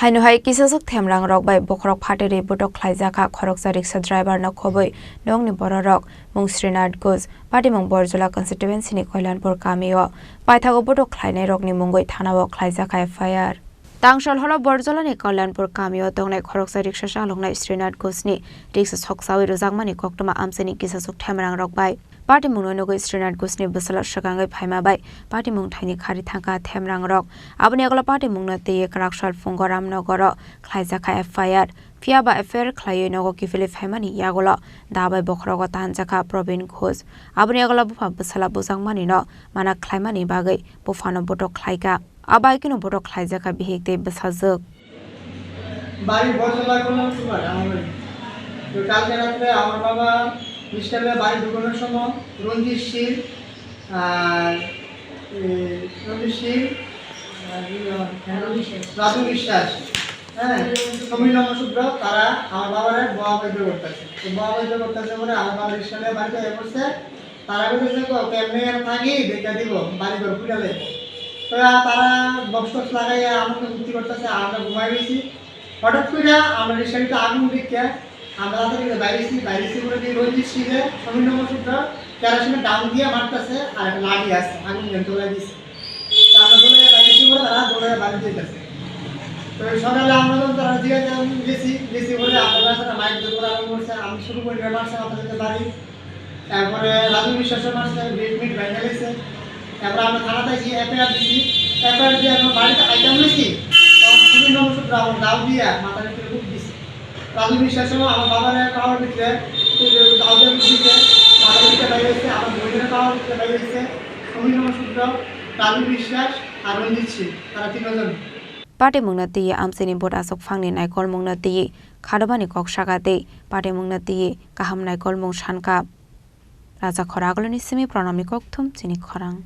Hainu Kisaswk Themrangrok by Bokhorok Phatirwi Butok Khlaijakha Khoroksa Rikhsaw driver na khoboi dong ni Bokhorok mung Srinad Guz Party mung Borjola constituency ni Koilanpur kamio Paithago Butok Khlainai rok ni mungoi thanao Khlaijakha FIR Tangshal holo Borjola ni Koilanpur kamio dongnai Khoroksa Rikhsaw salongnai Srinad Guz ni Rikhsaw Choksawi rojangmani koktoma amsani Kisaswk Themrangrok by Party mung nogo Srinad Guz ni busala shakangai phaima by Party mung thaini khari thangka Themrangrok aboni agla Party mung na te karakshal fungoram nogoro Khlaijakha FIR Fiaba FIR Khlaioi nogo kifili phaimani yagola dabai Bokhorok tanjaka Probin Ghoz aboni agla bufa busala bujangmani no mana khlaimani bagai bufano Butok Khlaika abai kino Butok Khlaijakha bihikte busajak বাড়ি বড়জলা করলাম super আমার তো কালকে রাতে আমার বাবা মিস্টারের বাড়ি ঢুকানোর সময় রঞ্জিত সিং আর রাজু বিশ্বাস হ্যাঁ সমীর নমসূত্র তারা আমার বাবার বয়া বৈধ করতেছে তো বয়া বৈধ করতেছে বলে আমার বাবার মিস্টারের বাড়িতে এ করছে তারা বলতেছে কেমনি থাকি দেখা দিব বাড়ি ঘর খুলে দেব তো তারা বক্স লাগাইয়া আমাকে মুক্তি করতেছে আমরা ঘুমাই গেছি হঠাৎ করে আমরা রিক্সাটিতে আগুন দেখে আমরা তাদের বাইরেছি করে দিয়ে রঞ্জিত সিংহে সমীর নমসূত্র কেরাসিনে ডাউন দিয়ে মারতেছে আর একটা লাঠি আছে আগুন তোলা দিচ্ছে তো আমরা দৌড়ে বাইরেছি করে তারা দৌড়ে বাড়ি যেতেছে তো সকালে আমরা যখন তারা গেছি বলে আপনারা সাথে মাইক দিয়ে করে আগুন করছে আমি শুরু করে মারছে আমাদের বাড়ি তারপরে রাজু বিশ্বাসের মারছে মিট ভেঙে গেছে তারপরে আমরা থানাতে গিয়ে এফআইআর দিচ্ছি এফআইআর দিয়ে এখন বাড়িতে আইটেম হয়েছি সমীর নমসূত্র আমার দাও দিয়ে মাথার ভিতরে খুব দিচ্ছে রাজু বিশ্বাসও আমার বাবার পাওয়ার ভিতরে দাউদের দিচ্ছে মাথার ভিতরে লাগিয়েছে আমার বোনের পাওয়ার ভিতরে লাগিয়েছে সমীর নমসূত্র রাজু বিশ্বাস আর রঞ্জিত সিং তারা তিনজন Party mung na tiye amsini bot asok phangni naikol mung na tiye khadobani kok sagate Party mung na tiye kaham naikol mung shanka Raja Khoragoloni simi pranami kokthum Chini Khorang